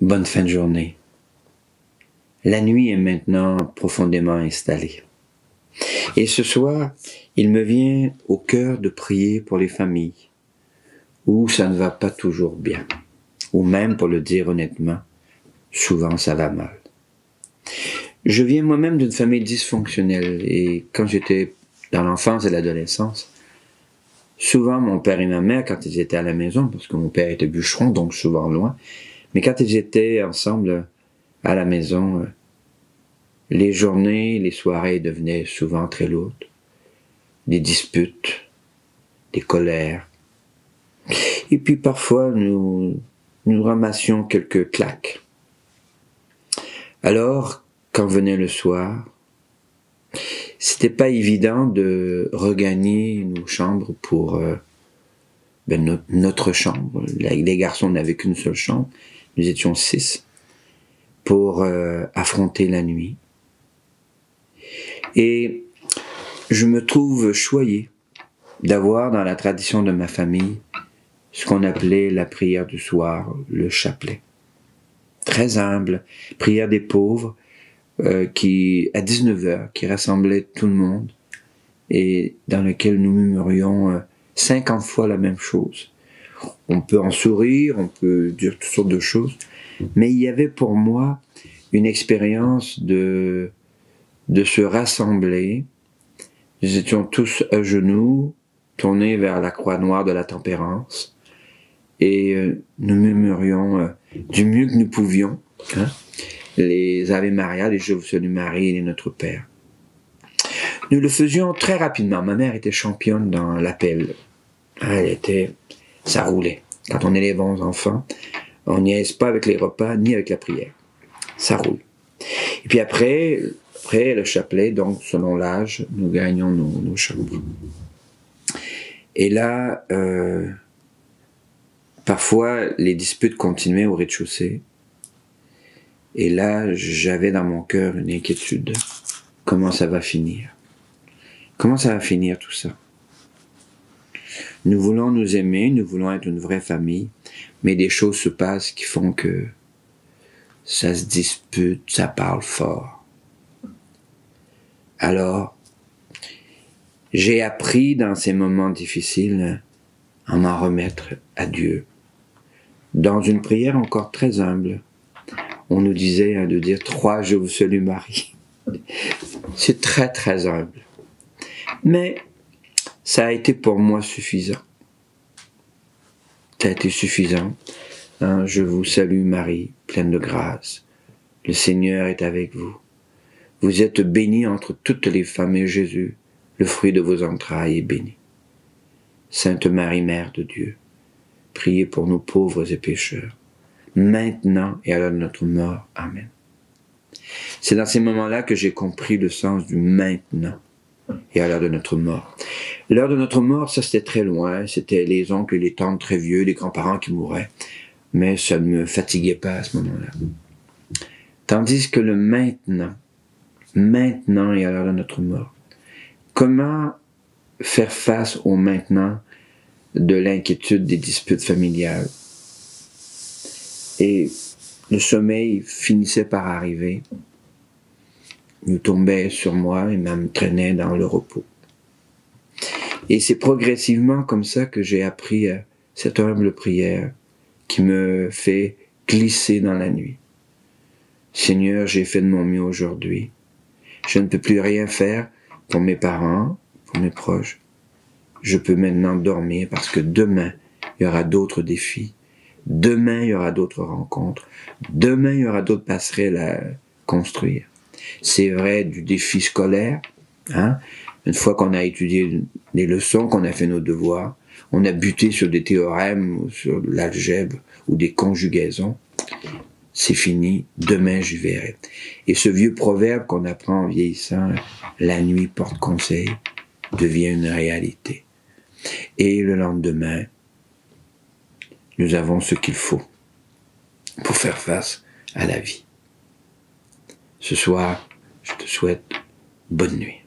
bonne fin de journée. La nuit est maintenant profondément installée. Et ce soir, il me vient au cœur de prier pour les familles où ça ne va pas toujours bien. Ou même, pour le dire honnêtement, souvent ça va mal. Je viens moi-même d'une famille dysfonctionnelle et quand j'étais dans l'enfance et l'adolescence, souvent mon père et ma mère, quand ils étaient à la maison, parce que mon père était bûcheron, donc souvent loin, mais quand ils étaient ensemble à la maison, les journées, les soirées devenaient souvent très lourdes. Des disputes, des colères. Et puis parfois, nous ramassions quelques claques. Alors, quand venait le soir, c'était pas évident de regagner nos chambres pour notre chambre. Les garçons n'avaient qu'une seule chambre, nous étions 6, pour affronter la nuit. Et je me trouve choyé d'avoir dans la tradition de ma famille ce qu'on appelait la prière du soir, le chapelet. Très humble, prière des pauvres, qui à 19h, qui rassemblait tout le monde et dans lequel nous murmurions 50 fois la même chose. On peut en sourire, on peut dire toutes sortes de choses, mais il y avait pour moi une expérience de se rassembler. Nous étions tous à genoux, tournés vers la croix noire de la tempérance, et nous murmurions du mieux que nous pouvions, les Ave Maria, les Je vous salue Marie et les Notre Père. Nous le faisions très rapidement. Ma mère était championne dans l'appel. Ça roulait. Quand on élève 11 enfants, on n'y aise pas avec les repas ni avec la prière. Ça roule. Et puis après le chapelet, donc selon l'âge, nous gagnons nos chambres. Et là, parfois, les disputes continuaient au rez-de-chaussée. Et là, j'avais dans mon cœur une inquiétude. Comment ça va finir? Comment ça va finir tout ça? Nous voulons nous aimer, nous voulons être une vraie famille, mais des choses se passent qui font que ça se dispute, ça parle fort. Alors, j'ai appris dans ces moments difficiles à m'en remettre à Dieu. Dans une prière encore très humble, on nous disait de dire 3 Je vous salue Marie. C'est très très humble. Mais ça a été pour moi suffisant. Ça a été suffisant. Je vous salue Marie, pleine de grâce. Le Seigneur est avec vous. Vous êtes bénie entre toutes les femmes et Jésus, le fruit de vos entrailles, est béni. Sainte Marie, Mère de Dieu, priez pour nous pauvres et pécheurs, maintenant et à l'heure de notre mort. Amen. C'est dans ces moments-là que j'ai compris le sens du maintenant et à l'heure de notre mort. L'heure de notre mort, ça c'était très loin, c'était les oncles et les tantes très vieux, les grands-parents qui mouraient, mais ça ne me fatiguait pas à ce moment-là. Tandis que le maintenant et à l'heure de notre mort, comment faire face au maintenant de l'inquiétude des disputes familiales? Et le sommeil finissait par arriver, nous tombait sur moi et m'entraînait dans le repos. Et c'est progressivement comme ça que j'ai appris cette humble prière qui me fait glisser dans la nuit. Seigneur, j'ai fait de mon mieux aujourd'hui. Je ne peux plus rien faire pour mes parents, pour mes proches. Je peux maintenant dormir parce que demain, il y aura d'autres défis. Demain, il y aura d'autres rencontres. Demain, il y aura d'autres passerelles à construire. C'est vrai du défi scolaire. Une fois qu'on a étudié les leçons, qu'on a fait nos devoirs, on a buté sur des théorèmes, ou sur l'algèbre, ou des conjugaisons. C'est fini, demain j'y verrai. Et ce vieux proverbe qu'on apprend en vieillissant, la nuit porte conseil, devient une réalité. Et le lendemain, nous avons ce qu'il faut pour faire face à la vie. Ce soir, je te souhaite bonne nuit.